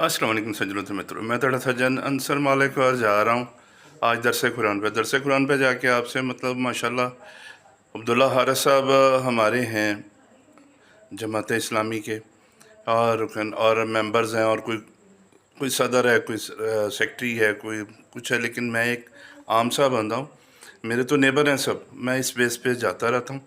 अस्सलाम वालेकुम सज्जनों मित्रों, मैं थोड़ा सज्जन अंसर मालिक और जा रहा हूँ आज दरस कुरान पे जाके आपसे मतलब माशाल्लाह अब्दुल्ला हारिस साहब हमारे हैं जमात इस्लामी के और रुकन और मेंबर्स हैं और कोई कोई सदर है, कोई सेक्रेटरी है, कोई कुछ है, लेकिन मैं एक आम सा बंदा हूँ। मेरे तो नेबर हैं सब, मैं इस बेस पे जाता रहता हूँ।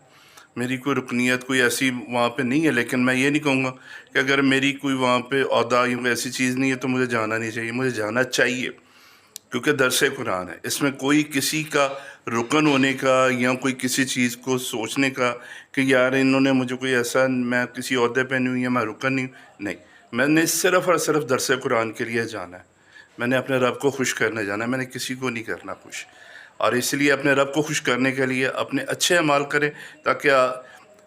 मेरी कोई रुकनीत कोई ऐसी वहाँ पे नहीं है, लेकिन मैं ये नहीं कहूँगा कि अगर मेरी कोई वहाँ पे ओहदा या कोई ऐसी चीज़ नहीं है तो मुझे जाना नहीं चाहिए। मुझे जाना चाहिए क्योंकि दरस कुरान है, इसमें कोई किसी का रुकन होने का या कोई किसी चीज़ को सोचने का कि यार इन्होंने मुझे कोई ऐसा, मैं किसी ओहदे पे नहीं हूँ या मैं रुकन नहीं। मैंने सिर्फ़ और सिर्फ दरस कुरान के लिए जाना है। मैंने अपने रब को खुश करने जाना है, मैंने किसी को नहीं करना खुश। और इसलिए अपने रब को खुश करने के लिए अपने अच्छे अमाल करें, ताकि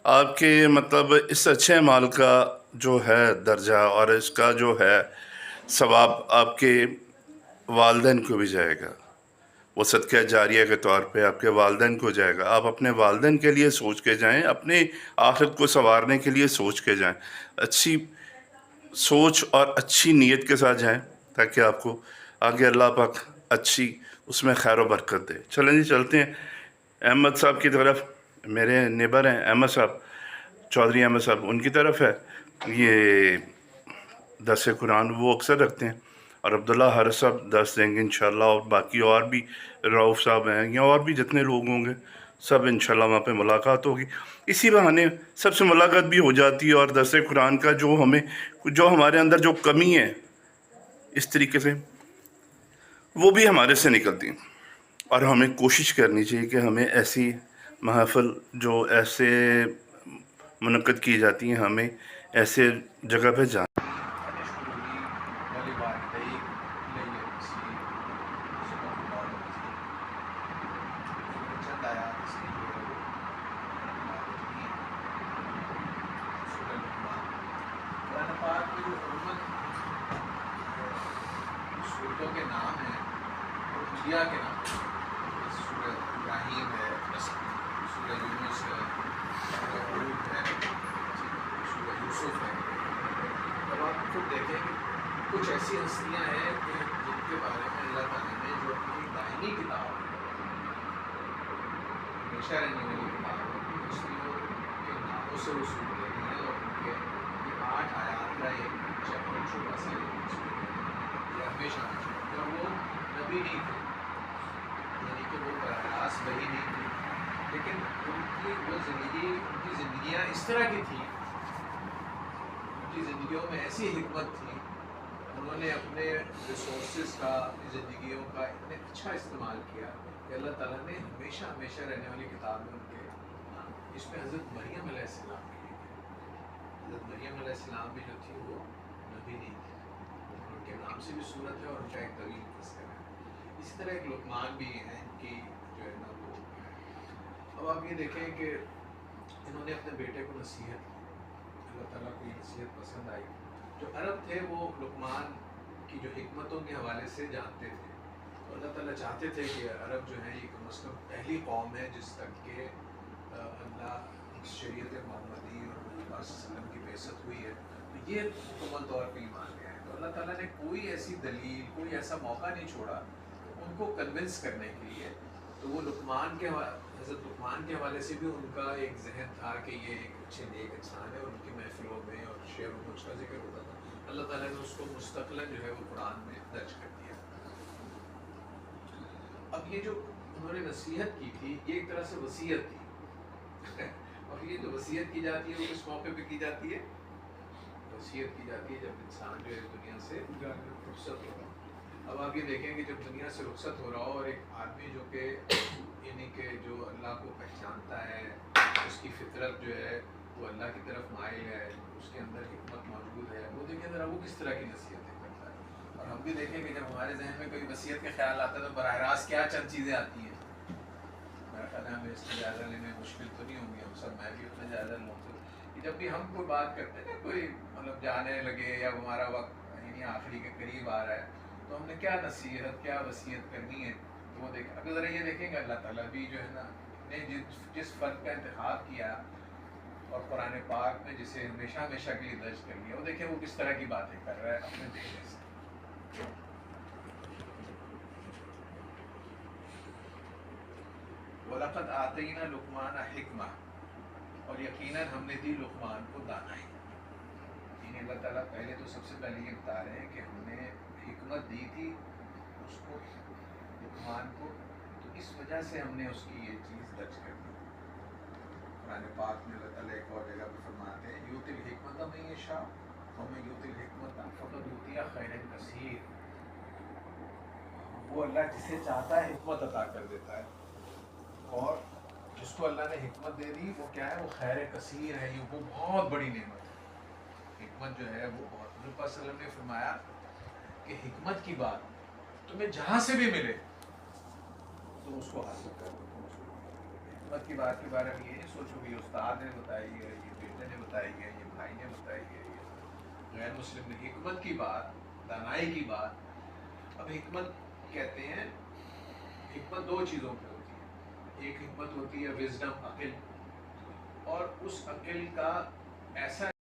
आपके मतलब इस अच्छे अमाल का जो है दर्जा और इसका जो है सवाब आपके वालदैन को भी जाएगा। वो सदका जारिया के तौर पे आपके वालदैन को जाएगा। आप अपने वालदैन के लिए सोच के जाएं, अपने आखिरत को संवारने के लिए सोच के जाएं, अच्छी सोच और अच्छी नीयत के साथ जाएं, ताकि आपको आगे अल्लाह पाक अच्छी उसमें खैर व बरकत दे। चलें जी, चलते हैं अहमद साहब की तरफ। मेरे नेबर हैं अहमद साहब, चौधरी अहमद साहब, उनकी तरफ है ये दरस कुरान, वो अक्सर रखते हैं। और अब्दुल्ला हारिस साहब दर्स देंगे इंशाल्लाह, और बाकी और भी रऊफ़ साहब हैं या और भी जितने लोग होंगे सब इंशाल्लाह वहाँ पे मुलाकात होगी। इसी बहाने सबसे मुलाकात भी हो जाती है और दरस कुरान का जो हमारे अंदर जो कमी है इस तरीके से वो भी हमारे से निकलती है। और हमें कोशिश करनी चाहिए कि हमें ऐसी महफ़िल जो ऐसे मुनक़्क़द की जाती हैं, हमें ऐसे जगह पे जाना। सूरतों के नाम हैं और अंबिया के नाम हैं। सूरह इब्राहीम है, सूरह यूनुस है, सूरह हूद है, सूरह यूसुफ है। जब आप खुद देखें कुछ ऐसी हस्तियाँ हैं कि जिनके बारे में अल्लाह ताला ने जो अपनी दायमी किताब है, हमेशा रहने वाली किताब है, अपनी हस्तियों के नामों से वसूल लेनी है और उनके 8 आयात का एक चैप्टर छोटा सा हमेशा। और वो नबी नहीं थे, यानी कि वो बरास वही नहीं थी, लेकिन उनकी ज़िंदगियाँ इस तरह की थी, उनकी ज़िंदगियों में ऐसी हिकमत थी, उन्होंने अपने रिसोर्सेज का, अपनी ज़िंदगियों का इतने अच्छा इस्तेमाल किया कि अल्लाह ताला ने हमेशा हमेशा रहने वाली किताब में उनके इसमें हज़रत मरियम अलैहिस्सलाम की, हज़रत मरियम अलैहिस्सलाम भी जो थी वो नबी नहीं थी, उनके नाम से भी सूरत है और उनका एक तवील तस्करा है। इसी तरह एक लुकमान भी हैं कि जो है ना वो है। अब आप ये देखें कि इन्होंने अपने बेटे को नसीहत की, अल्लाह ताला को ये नसीहत पसंद आई। जो अरब थे वो लुकमान की जो हिकमतों के हवाले से जानते थे, तो अल्लाह ताला चाहते थे कि अरब जो है ये कम अज़ कम पहली कौम है जिस तक के अल्लाह शरीयत मोहम्मदी और नबी वसल्लम की बेइज्जत हुई है, तो ये मुकम्मल तौर पर ईमान ले आए। तो अल्लाह ताला ने कोई ऐसी दलील, कोई ऐसा मौका नहीं छोड़ा उनको कन्विंस करने के लिए। तो वो लुकमान के हज़रत लुकमान के हवाले से भी उनका एक जहन था कि ये एक अच्छे नेक इंसान है और उनकी महफिलों में और शेरों में उसका जिक्र होता था। अल्लाह ताला ने उसको मुस्तक़लन जो है वो कुरान में दर्ज कर दिया। अब ये जो उन्होंने नसीहत की थी ये एक तरह से वसीयत थी और ये जो वसीयत की जाती है वो किस मौके पे की जाती है? वसीयत की जाती है जब इंसान जो है दुनिया से रुखसत हो रहा हो। अब आप ये देखें कि जब दुनिया से रुखसत हो रहा हो और एक आदमी जो कि यानी कि जो अल्लाह को पहचानता है, उसकी फितरत जो है वो अल्लाह की तरफ माइल है, उसके अंदर हिकमत मौजूद है, वो देखें ज़रा वो किस तरह की नसीहतें करता है। और हम भी देखें कि जब हमारे जहन में कोई वसीयत का ख्याल आता है तो बराह रास्त क्या चंद चीज़ें आती हैं। मेरा ख्याल है हमें इसका जायज़ा लेने में मुश्किल तो नहीं होंगी, हम सब, मैं भी अपना जायज़ा लूँ कि जब भी हम कोई बात करते हैं ना, कोई मतलब जाने लगे या हमारा वक्त यानी आखिरी के करीब आ रहा है, तो हमने क्या नसीहत, क्या वसीयत करनी है, तो वो देख अगर ज़रा ये देखेंगे अल्लाह ताला भी जो है ना ने जिस फ़र्द का इंतखाब किया اور قرآن پاک میں جسے ہمیشہ ہمیشہ کے لیے درج کر لیا، وہ دیکھیں وہ کس طرح کی باتیں کر رہا ہے اپنے بیٹے سے. وَلَقَدْ آتَيْنَا لُقْمَانَ حِکْمَةً، اور یقیناً ہم نے دی لقمان کو دانائی. یعنی اللہ تعالیٰ پہلے تو سب سے پہلے یہ بتا رہے ہیں کہ ہم نے حکمت دی تھی اس کو، لقمان کو، تو اس وجہ سے ہم نے اس کی یہ چیز درج کر دی. قرآن پاک میں اللہ تعالیٰ ایک اور جگہ پہ فرماتے ہیں یؤتی الحکمۃ من یشاء ومن یؤت الحکمۃ فقد اوتی خیرا کثیر. وہ اللہ جسے چاہتا ہے حکمت عطا کر دیتا ہے، اور جس کو اللہ نے حکمت دے دی وہ کیا ہے، وہ خیر کثیر ہے، یہ وہ بہت بڑی نعمت ہے. حکمت جو ہے وہ بہت، حضور پاک صلی اللہ علیہ وسلم نے فرمایا کہ حکمت کی بات تمہیں جہاں سے بھی ملے تم اس کو حاصل کر دو. حکمت کی بات کے بارے میں یہ نہیں سوچو کہ یہ استاد نے بتائی ہے، یہ بیٹے نے بتائی ہے، یہ بھائی نے بتائی ہے، یہ غیر مسلم نے. حکمت کی بات، دانائی کی بات. اب حکمت کہتے ہیں، حکمت دو چیزوں پہ ہوتی ہے. ایک حکمت ہوتی ہے وزڈم، عقل، اور اس عقل کا ایسا